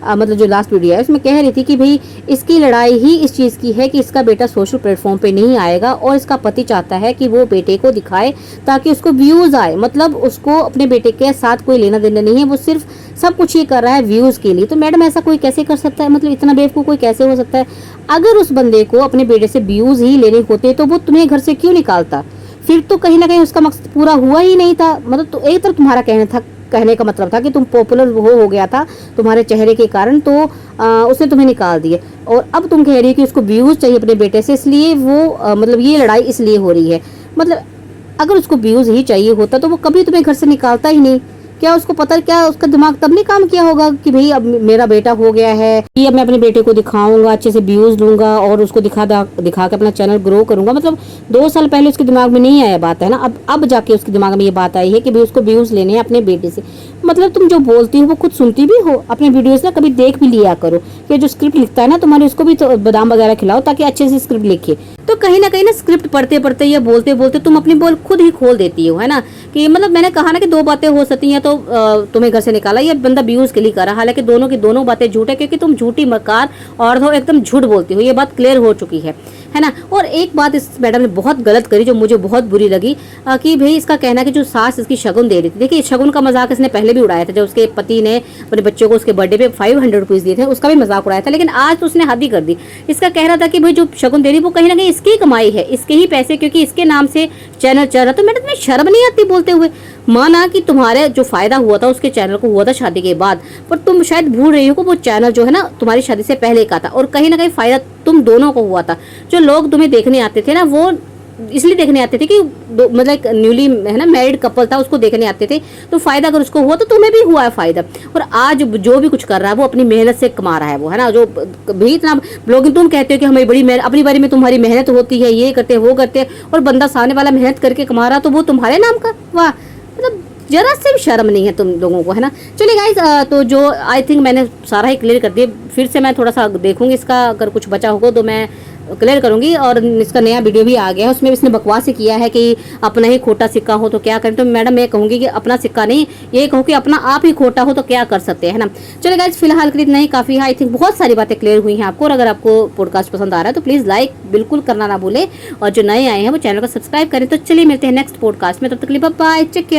मतलब जो last video है उसमें कह रही थी कि भाई इसकी लड़ाई ही इस चीज़ की है कि इसका बेटा सोशल प्लेटफॉर्म पे नहीं आएगा और इसका पति चाहता है कि वो बेटे को दिखाए ताकि उसको व्यूज़ आए। मतलब उसको अपने बेटे के साथ कोई लेना देना नहीं है, वो सिर्फ सब कुछ ये कर रहा है व्यूज़ के लिए। तो मैडम ऐसा कोई कैसे कर सकता है? मतलब इतना बेवकूफ़ कोई कैसे हो सकता है? अगर उस बंदे को अपने बेटे से व्यूज़ ही लेने होते तो वो तुम्हें घर से क्यों निकालता? फिर तो कहीं ना कहीं उसका मकसद पूरा हुआ ही नहीं था। मतलब तो एक तरफ तुम्हारा कहने का मतलब था कि तुम पॉपुलर हो गया था तुम्हारे चेहरे के कारण, तो उसने तुम्हें निकाल दिए। और अब तुम कह रही हो कि उसको व्यूज़ चाहिए अपने बेटे से, इसलिए वो मतलब ये लड़ाई इसलिए हो रही है। मतलब अगर उसको व्यूज़ ही चाहिए होता तो वो कभी तुम्हें घर से निकालता ही नहीं। क्या उसको पता, क्या उसका दिमाग तब नहीं काम किया होगा कि भाई अब मेरा बेटा हो गया है, कि अब मैं अपने बेटे को दिखाऊंगा, अच्छे से व्यूज़ लूंगा और उसको दिखा के अपना चैनल ग्रो करूंगा। मतलब 2 साल पहले उसके दिमाग में नहीं आया बात है ना, अब जाके उसके दिमाग में ये बात आई है कि भाई उसको व्यूज़ लेने हैं अपने बेटे से। मतलब तुम जो बोलती हो वो खुद सुनती भी हो, अपने वीडियोस ना कभी देख भी लिया करो कि जो स्क्रिप्ट लिखता है ना तुम्हारे, उसको भी तो बादाम वगैरह खिलाओ ताकि अच्छे से स्क्रिप्ट लिखे। तो कहीं ना स्क्रिप्ट पढ़ते पढ़ते या बोलते बोलते तुम अपनी बोल खुद ही खोल देती हो, है ना। कि मतलब मैंने कहा ना कि 2 बातें हो सकती हैं, तो तुम्हें घर से निकाला, ये बंदा व्यूज के लिए करा। हालांकि दोनों की दोनों बातें झूठ है, क्योंकि तुम झूठी मकार और हो, एकदम झूठ बोलती हो, ये बात क्लियर हो चुकी है ना। और एक बात इस मैडम ने बहुत गलत करी जो मुझे बहुत बुरी लगी, कि भाई इसका कहना कि जो सास इसकी शगुन दे रही थी। देखिए शगुन का मजाक इसने पहले भी उड़ाया था, जब उसके पति ने अपने बच्चों को उसके बर्थडे पे 500 रुपीज दिए थे, उसका भी मजाक उड़ाया था। लेकिन आज तो उसने हद ही कर दी। इसका कह रहा था कि भाई जो शगुन दे रही वो कहीं ना कहीं इसकी कमाई है, इसके ही पैसे, क्योंकि इसके नाम से चैनल चल रहा। तो मैडम तुम्हें शर्म नहीं आती बोलते हुए? माना कि तुम्हारे जो फायदा हुआ था उसके चैनल को हुआ था शादी के बाद, पर तुम शायद भूल रही हो कि वो चैनल जो है ना तुम्हारी शादी से पहले का था, और कहीं ना कहीं फायदा तुम दोनों को हुआ था। जो लोग तुम्हें देखने आते थे ना, वो इसलिए देखने आते थे कि मतलब एक न्यूली है ना मैरिड कपल था, उसको देखने आते थे। तो फायदा अगर उसको हुआ तो तुम्हें भी हुआ है फायदा। और आज जो भी कुछ कर रहा है वो अपनी मेहनत से कमा रहा है, वो है ना। जो भी इतना लोग तुम कहते हो कि हमें बड़ी मेहनत, अपनी बारी में तुम्हारी मेहनत होती है, ये करते वो करते, और बंदा सामने वाला मेहनत करके कमा रहा तो वो तुम्हारे नाम का, वाह। मतलब जरा से भी शर्म नहीं है तुम लोगों को, है ना। चलिए गाइस, तो जो आई थिंक मैंने सारा ही क्लियर कर दिया। फिर से मैं थोड़ा सा देखूंगी इसका, अगर कुछ बचा होगा तो मैं क्लियर करूंगी। और इसका नया वीडियो भी आ गया है, उसमें इसने बकवास ही किया है कि अपना ही खोटा सिक्का हो तो क्या करें। तो मैडम मैं कहूंगी कि अपना सिक्का नहीं, ये कहूँ कि अपना आप ही खोटा हो तो क्या कर सकते हैं, है ना। चलिए गाइस, फिलहाल के लिए इतना ही काफी है। आई थिंक बहुत सारी बातें क्लियर हुई हैं आपको। और अगर आपको पॉडकास्ट पसंद आ रहा है तो प्लीज लाइक बिल्कुल करना ना भूले, और जो नए आए हैं वो चैनल को सब्सक्राइब करें। तो चलिए मिलते हैं नेक्स्ट पॉडकास्ट में, तब तक के लिए बाय बाय, टेक केयर।